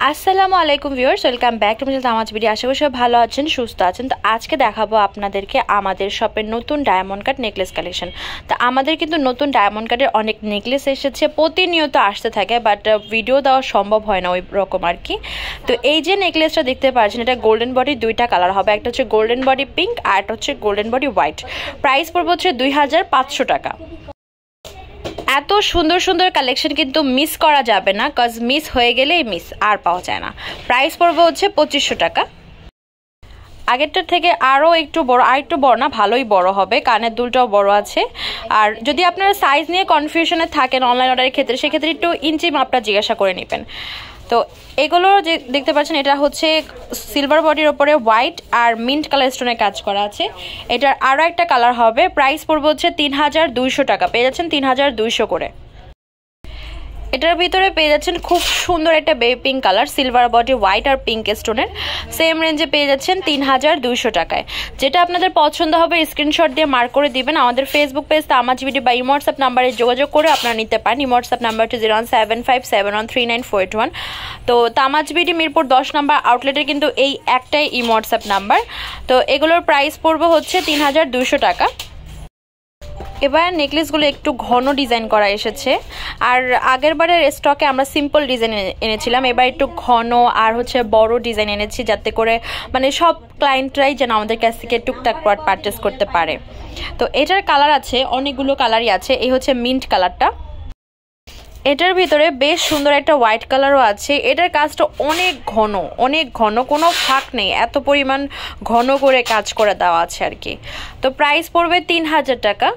আসসালামু আলাইকুম viewers, welcome back to my Tamaz video. আশা করি সবাই ভালো আছেন, সুস্থ আছেন। তো আজকে দেখাবো আপনাদেরকে আমাদের শপের নতুন ডায়মন্ড কাট নেকলেস কালেকশন। তো আমাদের কিন্তু নতুন ডায়মন্ড কাটের অনেক নেকলেস এসেছে, প্রতিনিয়ত আসতে থাকে, বাট ভিডিও দেওয়া সম্ভব হয় না ওই রকম আর কি। তো এই যে নেকলেসটা দেখতে পাচ্ছেন, এটা গোল্ডেন বডি, দুইটা কালার হবে, একটা হচ্ছে গোল্ডেন বডি পিঙ্ক আর একটা হচ্ছে গোল্ডেন বডি হোয়াইট। প্রাইস পড়বে হচ্ছে 2500 টাকা। এত সুন্দর সুন্দর কালেকশন কিন্তু মিস করা যাবে না, কজ মিস হয়ে গেলেই মিস, আর পাওয়া যায় না। প্রাইস পড়বে হচ্ছে 2500 টাকা। আগেরটার থেকে আরও একটু বড়, আর একটু বড় না, ভালোই বড় হবে, কানের দুলটাও বড় আছে। আর যদি আপনারা সাইজ নিয়ে কনফিউশনে থাকেন অনলাইন অর্ডারের ক্ষেত্রে, সেক্ষেত্রে একটু ইঞ্চি মাপটা জিজ্ঞাসা করে নেবেন। তো এগুলো যে দেখতে পাচ্ছেন, এটা হচ্ছে সিলভার বডির ওপরে হোয়াইট আর মিন্ট কালার স্টোনের কাজ করা আছে। এটার আরও একটা কালার হবে। প্রাইস পড়বে হচ্ছে 3200 টাকা। পেয়ে যাচ্ছেন 3200 করে। এটার ভিতরে পেয়ে যাচ্ছেন খুব সুন্দর একটা baby pink colour, silver body white আর পিঙ্ক স্টোনের, সেম রেঞ্জে পেয়ে যাচ্ছেন 3200 টাকায়। যেটা আপনাদের পছন্দ হবে স্ক্রিনশট দিয়ে মার্ক করে দিবেন। আমাদের ফেসবুক পেজ তামাজ ভিডিও বা ইমো হোয়াটসঅ্যাপ নাম্বারে যোগাযোগ করে আপনারা নিতে পারেন। ইমো হোয়াটসঅ্যাপ নাম্বারটি 01757139481। তো তামাজ ভিডিও মিরপুর 10 নম্বর আউটলেটের কিন্তু এই একটাই ইমো হোয়াটসঅ্যাপ নাম্বার। তো এগুলোর প্রাইস পড়বে হচ্ছে 3200 টাকা। এবার নেকলেসগুলো একটু ঘন ডিজাইন করা এসেছে, আর আগের বারের স্টকে আমরা সিম্পল ডিজাইন এনেছিলাম, এবার একটু ঘন আর হচ্ছে বড় ডিজাইন এনেছি, যাতে করে মানে সব ক্লায়েন্টরাই যেন আমাদের কাছ থেকে টুকটাক পারচেস করতে পারে। তো এটার কালার আছে, অনেকগুলো কালারই আছে। এই হচ্ছে মিন্ট কালারটা। এটার ভিতরে বেশ সুন্দর একটা হোয়াইট কালারও আছে। এটার কাজটা অনেক ঘন, অনেক ঘন, কোনো ফাঁক নেই, এত পরিমাণ ঘন করে কাজ করে দেওয়া আছে আর কি। তো প্রাইস পড়বে 3000 টাকা।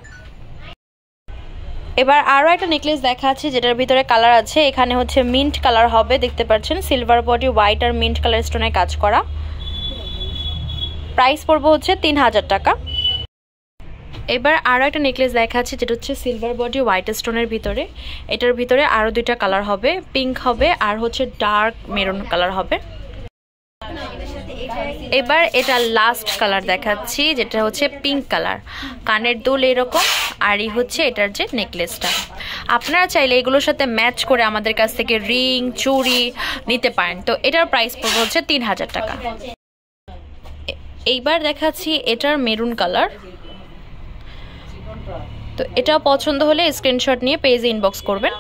এবার আরও একটা নেকলেস দেখা আছে, যেটার ভিতরে কালার আছে। এখানে হচ্ছে মিন্ট কালার হবে, দেখতে পাচ্ছেন সিলভার বডি হোয়াইট আর মিন্ট কালার স্টোনে কাজ করা। প্রাইস পড়বে হচ্ছে 3000 টাকা। এবার আরও একটা নেকলেস দেখা আছে, যেটা হচ্ছে সিলভার বডি হোয়াইট স্টোনের ভিতরে। এটার ভিতরে আরও দুইটা কালার হবে, পিঙ্ক হবে আর হচ্ছে ডার্ক মেরুন কালার হবে। এবার এটা লাস্ট কালার দেখাচ্ছি, যেটা হচ্ছে পিঙ্ক কালার। কানের দুল এরকম, আর এই হচ্ছে এটার যে নেকলেসটা। আপনারা চাইলে এগুলোর সাথে ম্যাচ করে আমাদের কাছ থেকে রিং, চুড়ি নিতে পারেন। তো এটার প্রাইস পড়বে হচ্ছে 3000 টাকা। এইবার দেখাচ্ছি এটার মেরুন কালার। তো এটা পছন্দ হলে স্ক্রিনশট নিয়ে পেজে ইনবক্স করবেন।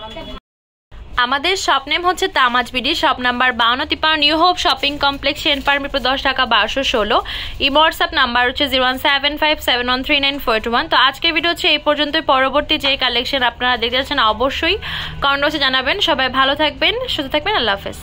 আমাদের শপ নেম হচ্ছে Tamaz BD, shop number 5253 new hope shopping complex, Senpara Mirpur 10 Dhaka 1216। Imo WhatsApp number হচ্ছে 01757139481। তো আজকের ভিডিও হচ্ছে এই পর্যন্তই। পরবর্তী যে কালেকশন আপনারা দেখতে যাচ্ছেন অবশ্যই কমেন্ট বক্সে জানাবেন। সবাই ভালো থাকবেন, সুস্থ থাকবেন। আল্লাহ হাফেজ।